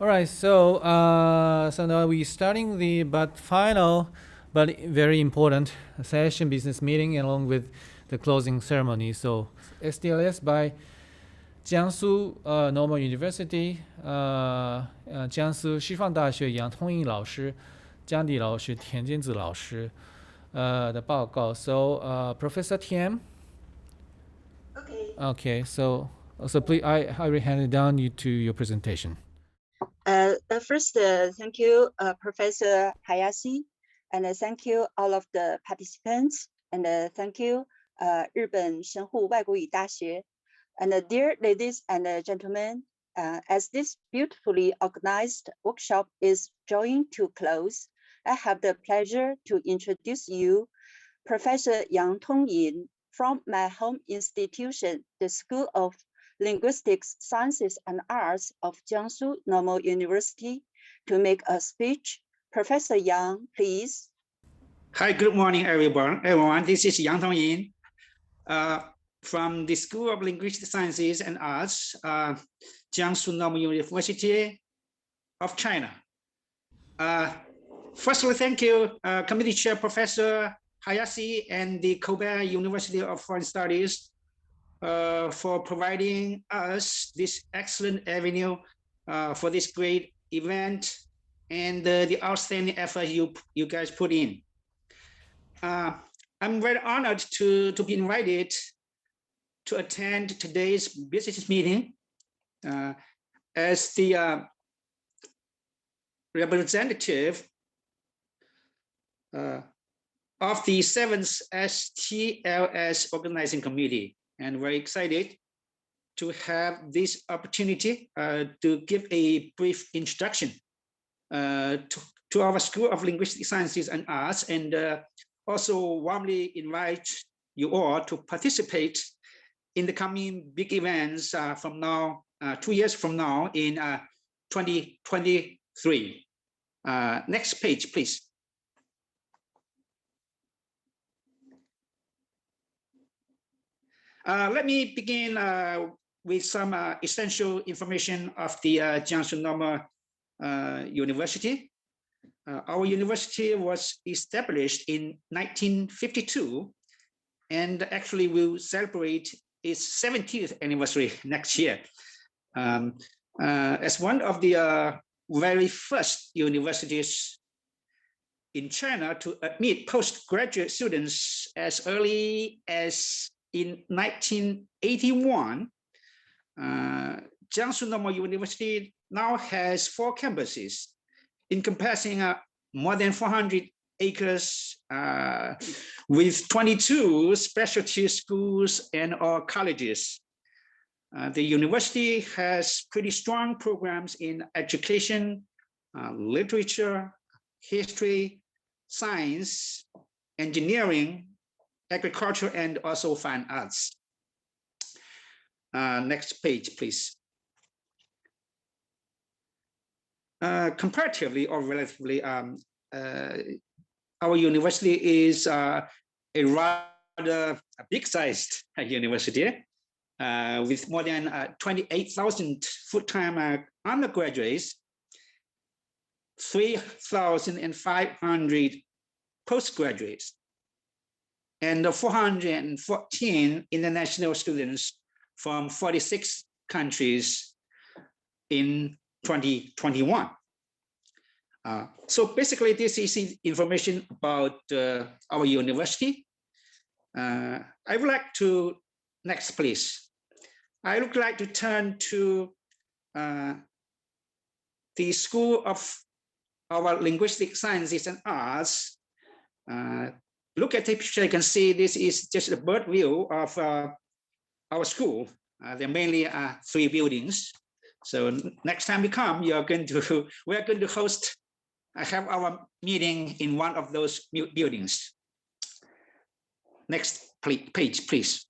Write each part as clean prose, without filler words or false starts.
All right, so now we're starting the final, but very important session business meeting along with the closing ceremony. So SDLS by Jiangsu Normal University, 江苏师范大学杨通义老师、江迪老师、田金子老师的报告. So Professor Tian. Okay. So please, I will hand it down to your presentation. First, thank you, Professor Hayashi, and thank you all of the participants, and thank you, 日本神户外国语大学, and dear ladies and gentlemen, as this beautifully organized workshop is drawing to close, I have the pleasure to introduce you Professor Yang Tongyin from my home institution, the School of Linguistics, Sciences and Arts of Jiangsu Normal University, to make a speech. Professor Yang, please. Hi, good morning, everyone. This is Yang Tongyin from the School of Linguistic Sciences and Arts, Jiangsu Normal University of China. Firstly, thank you, Committee Chair Professor Hayashi and the Kobe University of Foreign Studies for providing us this excellent avenue for this great event and the outstanding effort you guys put in. I'm very honored to be invited to attend today's business meeting as the representative of the 7th STLS Organizing Committee, and very excited to have this opportunity to give a brief introduction to our School of Linguistic Sciences and Arts, and also warmly invite you all to participate in the coming big events from now, 2 years from now in 2023. Next page, please. Let me begin with some essential information of the Jiangsu Normal University. Our university was established in 1952 and actually will celebrate its 70th anniversary next year. As one of the very first universities in China to admit postgraduate students as early as in 1981, Jiangsu Normal University now has 4 campuses encompassing more than 400 acres with 22 specialty schools and or colleges. The university has pretty strong programs in education, literature, history, science, engineering, agriculture, and also fine arts. Next page, please. Comparatively or relatively, our university is a rather big-sized university with more than 28,000 full-time undergraduates, 3,500 postgraduates, and 414 international students from 46 countries in 2021. So basically, this is information about our university. I would like to, next please. I would like to turn to the School of our Linguistic Sciences and Arts. Look at the picture, you can see this is just a bird view of our school. There mainly are 3 buildings. So next time we come, we are going to host, have our meeting in one of those buildings. Next page, please.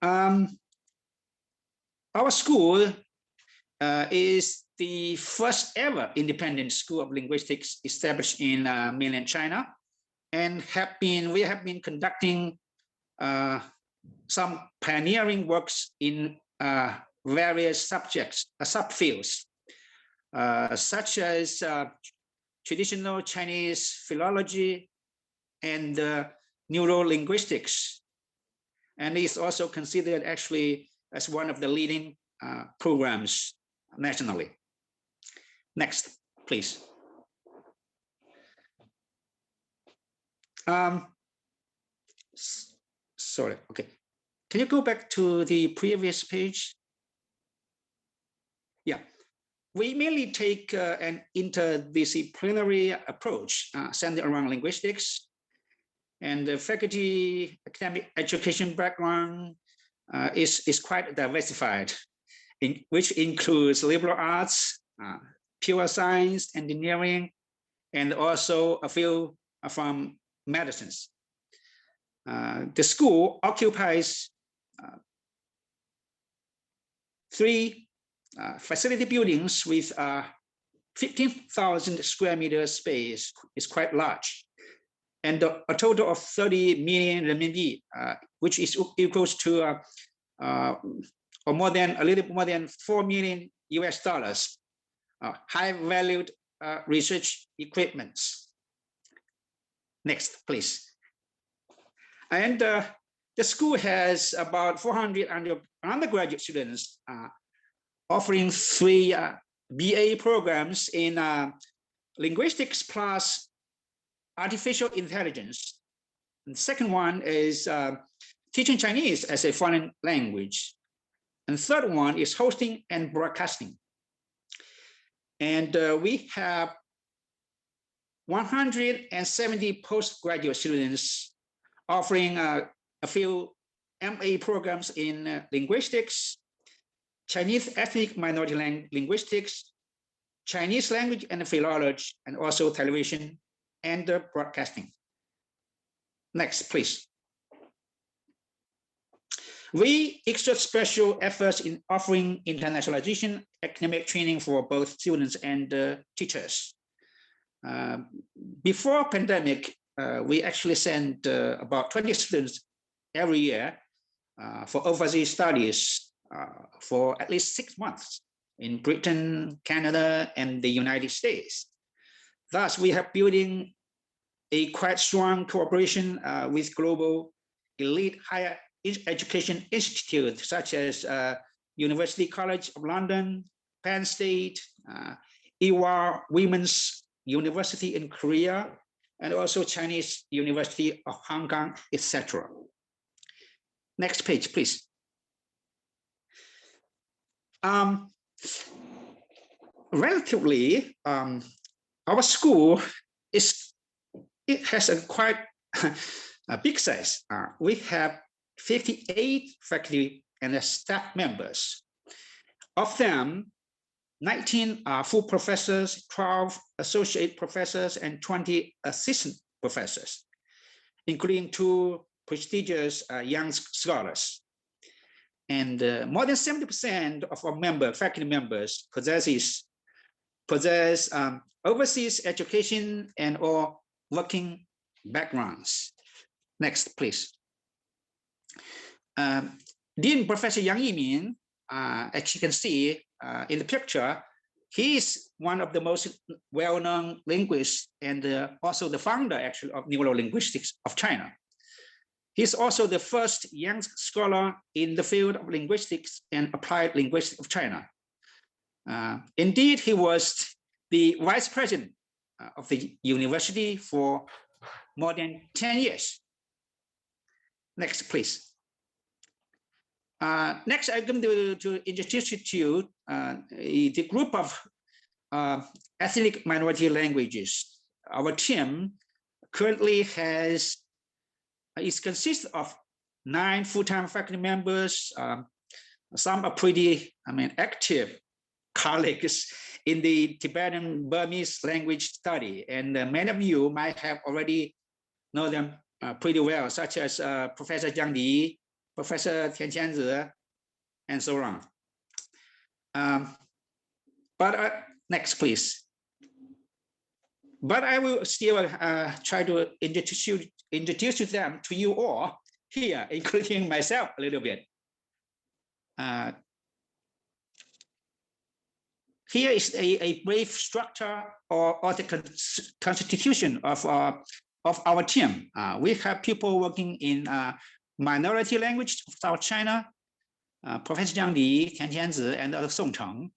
Our school is the first ever independent school of linguistics established in mainland China, and we have been conducting some pioneering works in various subjects, subfields, such as traditional Chinese philology and neurolinguistics. And is also considered actually as one of the leading programs nationally. Next, please. Sorry, okay. Can you go back to the previous page? Yeah, we mainly take an interdisciplinary approach centered around linguistics, and the faculty academic education background is quite diversified, which includes liberal arts, pure science, engineering, and also a few from medicines. The school occupies 3 facility buildings with 15,000 square meter space. Is quite large, and a total of 30 million renminbi, which is equals to or more than a little more than $4 million US, high valued research equipments. Next, please. And the school has about 400 undergraduate students offering 3 BA programs in linguistics plus artificial intelligence. And the second one is teaching Chinese as a foreign language. And the third one is hosting and broadcasting. And we have 170 postgraduate students offering a few MA programs in linguistics, Chinese ethnic minority linguistics, Chinese language and philology, and also television and broadcasting. Next, please. We exert special efforts in offering internationalization academic training for both students and teachers. Before pandemic, we actually sent about 20 students every year for overseas studies for at least 6 months in Britain, Canada, and the United States. Thus, we have building a quite strong cooperation with global elite higher education institutes such as University College of London, Penn State, Ewha Women's University in Korea, and also Chinese University of Hong Kong, etc. Next page, please. Relatively, our school has a quite a big size. We have 58 faculty and staff members. Of them, 19 are full professors, 12 associate professors, and 20 assistant professors, including 2 prestigious young scholars. And more than 70% of our faculty members possess overseas education and or working backgrounds. Next, please. Dean Professor Yang Yimin, as you can see in the picture, he is one of the most well-known linguists and also the founder actually of neurolinguistics of China. He's also the first young scholar in the field of linguistics and applied linguistics of China. Indeed, he was the vice president of the university for more than 10 years. Next, please. Next, I'm going to introduce to you the group of ethnic minority languages. Our team currently consists of 9 full-time faculty members. Some are pretty, active colleagues in the Tibetan Burmese language study, and many of you might have already know them pretty well, such as Professor Jiang Di, Professor Tian Qianzi, and so on. Next, please. But I will still try to introduce them to you all here, including myself a little bit. here is a brief structure or the constitution of our team. We have people working in minority language of South China, Professor Jiang Li, Tian Tianzi, and Song Cheng,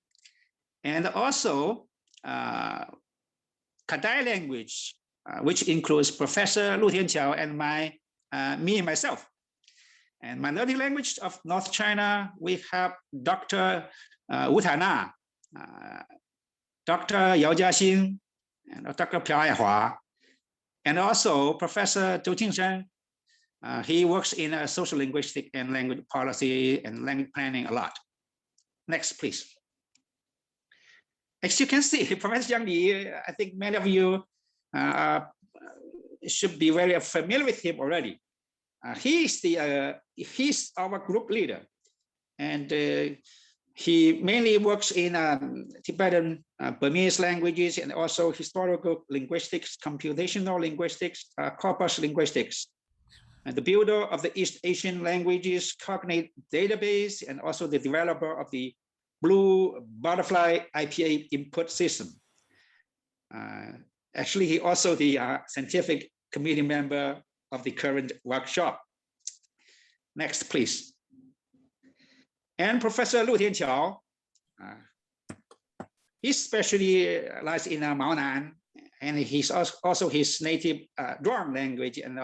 and also Kadai language, which includes Professor Lu Tianqiao and me myself. And minority language of North China, we have Dr. Wu Tana, Dr. Yao Jiaxing, and Dr. Piao Aihua, and also Professor Zhou Jingshan. He works in social linguistic and language policy and language planning a lot. Next, please. As you can see, Professor Jiang Li, I think many of you should be very familiar with him already. He's our group leader, and he mainly works in Tibetan Burmese languages and also historical linguistics, computational linguistics, corpus linguistics, and the builder of the East Asian languages cognate database, and also the developer of the Blue Butterfly IPA input system. Actually, he also the scientific committee member of the current workshop. Next, please. And Professor Lu Tianqiao, he specializes in Maonan, and he's also his native Zhuang language and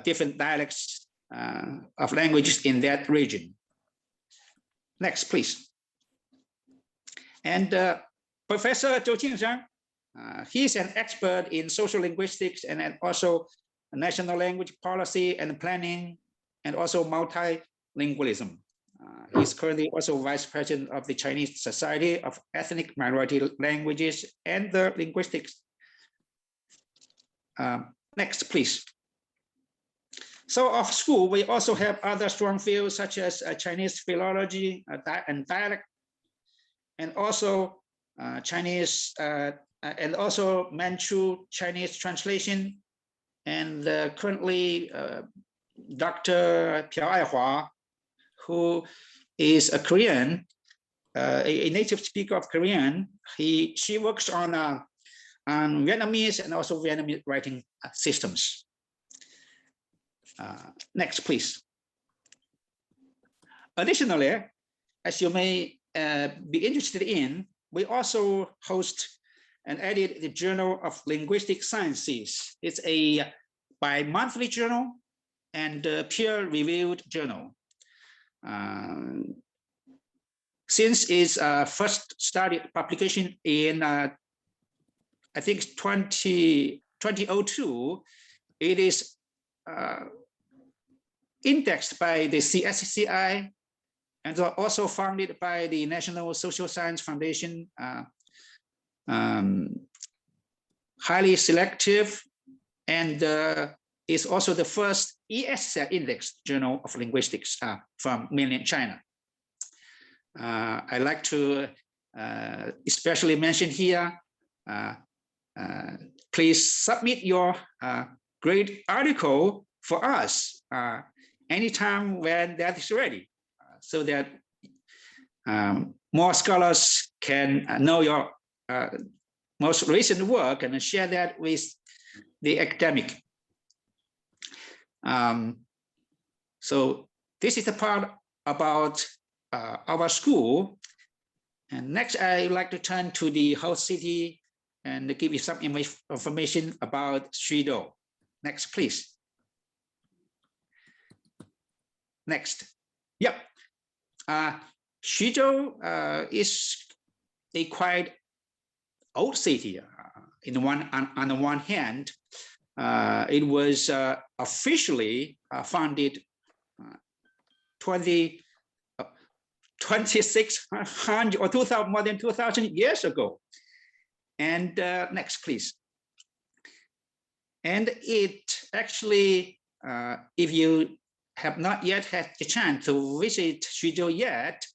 different dialects of languages in that region. Next, please. And Professor Zhou Jingshan, he's an expert in social linguistics and also national language policy and planning, and also multilingualism. He's currently also vice president of the Chinese Society of Ethnic Minority Languages and the Linguistics. Next, please. So of school, we also have other strong fields such as Chinese philology and dialect, and also Chinese and also Manchu Chinese translation. And currently, Dr. Piao Aihua, who is a Korean, a native speaker of Korean, she works on Vietnamese and also Vietnamese writing systems. Next, please. Additionally, as you may be interested in, we also host and edit the Journal of Linguistic Sciences. It's a bi-monthly journal and a peer-reviewed journal. Since its first started publication in, I think 2002, it is indexed by the CSCI and also funded by the National Social Science Foundation, highly selective, and is also the first ESCI indexed journal of linguistics from mainland China. I like to especially mention here, please submit your great article for us anytime when that is ready, so that more scholars can know your most recent work and share that with the academic. So this is the part about our school. And next, I would like to turn to the host city and give you some information about Suzhou. Next, please. Next. Yep. Suzhou is a quite old city. On the one hand, it was officially founded 2,600 or 2,000, more than 2,000 years ago. And next, please. And it actually, if you have not yet had the chance to visit Suzhou yet,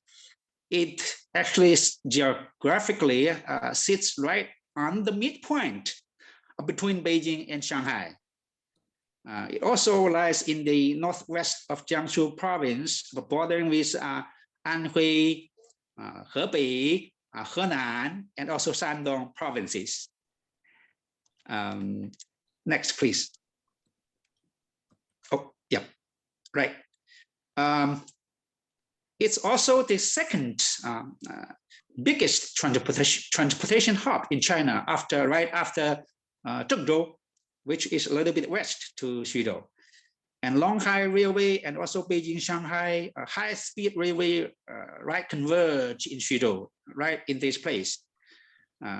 it actually geographically sits right on the midpoint between Beijing and Shanghai. It also lies in the northwest of Jiangsu province, bordering with Anhui, Hebei, Henan, and also Shandong provinces. Next, please. Oh, yeah, right. It's also the second biggest transportation hub in China right after Zhengzhou, which is a little bit west to Xuzhou. And Longhai Railway and also Beijing-Shanghai high-speed railway right converge in Xuzhou, right in this place.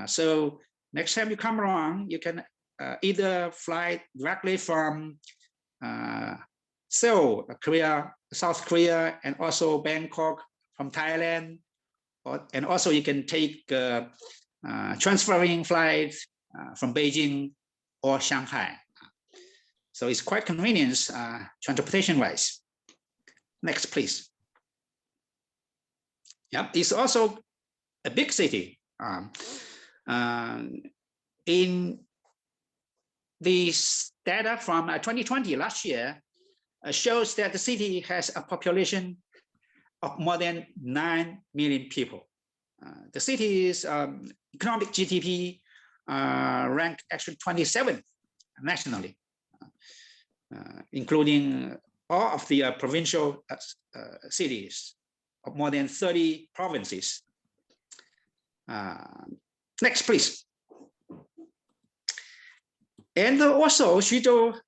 So next time you come around, you can either fly directly from Seoul, Korea, South Korea, and also Bangkok from Thailand, and also you can take transferring flights from Beijing or Shanghai. So it's quite convenient transportation-wise. Next, please. Yeah, it's also a big city. In this data from 2020, last year, shows that the city has a population of more than 9 million people. The city's economic GDP ranked actually 27th nationally, including all of the provincial cities of more than 30 provinces. Next, please. And also, Xuzhou,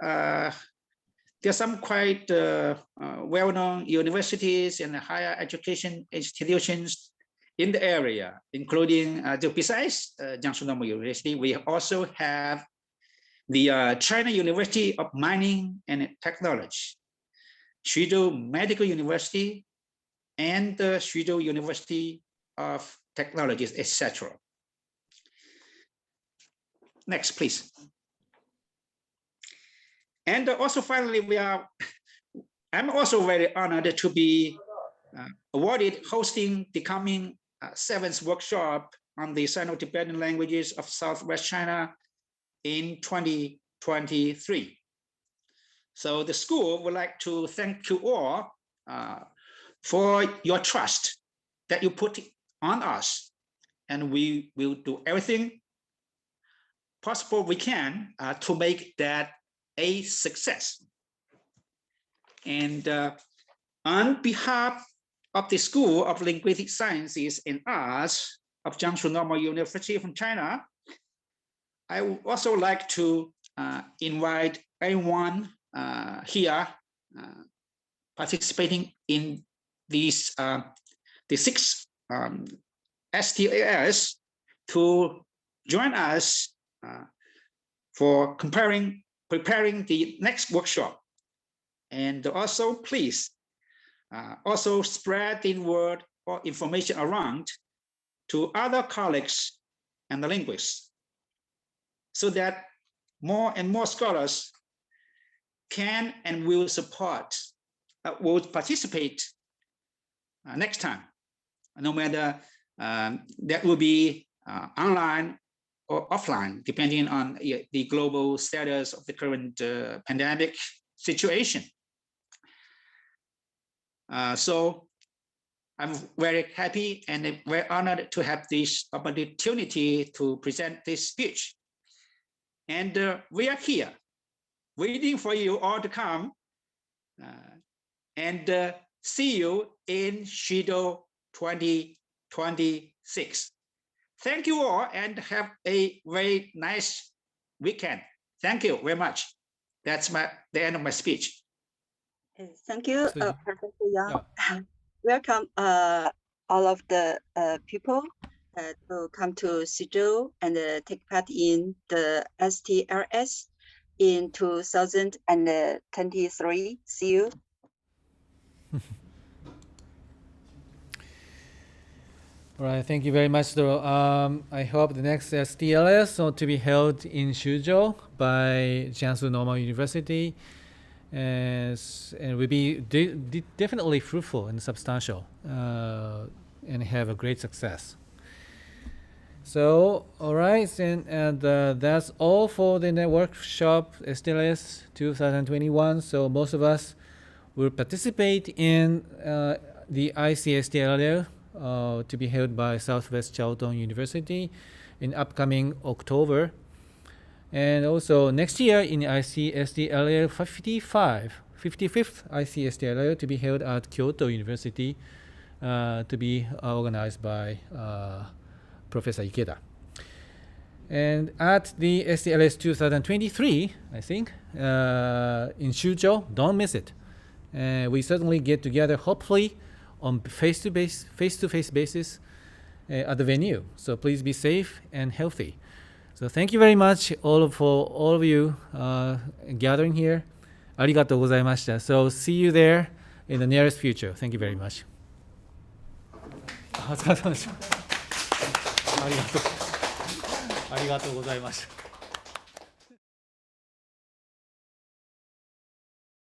there's some quite well-known universities and higher education institutions in the area, including, besides Jiangsu Normal University, we also have the China University of Mining and Technology, Xuzhou Medical University, and the Xuzhou University of Technologies, etc. Next, please. And also finally, I'm also very honored to be awarded hosting the coming 7th workshop on the Sino-Tibetan languages of Southwest China in 2023. So the school would like to thank you all for your trust that you put on us. And we will do everything possible we can to make that a success. And on behalf of the School of Linguistic Sciences and Arts of Jiangsu Normal University from China, I would also like to invite everyone here participating in these the 6 STAS to join us for preparing the next workshop. And also, please also spread the word or information around to other colleagues and the linguists, so that more and more scholars can and will participate next time, no matter that will be online or offline, depending on the global status of the current pandemic situation. So I'm very happy and very honored to have this opportunity to present this speech. And we are here waiting for you all to come and see you in Xuzhou 2026. Thank you all and have a very nice weekend. Thank you very much. That's the end of my speech. Thank you, So, Professor Yang. yeah. Welcome all of the people to come to Xuzhou and take part in the STLS in 2023. See you. All right, thank you very much, though. I hope the next STLS ought to be held in Xuzhou by Jiangsu Normal University, and will be definitely fruitful and substantial, and have a great success. So, all right, and that's all for the workshop STLS 2021. So most of us will participate in the ICSTL to be held by Southwest Charlton University in upcoming October. And also next year in ICSDLL 55th ICSDLL to be held at Kyoto University, to be organized by Professor Ikeda. And at the SDLS 2023, I think, in Shucho, don't miss it. We certainly get together, hopefully, on face-to-face basis at the venue. So please be safe and healthy. So thank you very much for all of you gathering here. ありがとうございました. So see you there in the nearest future. Thank you very much. お疲れ様でした。ありがとうございました。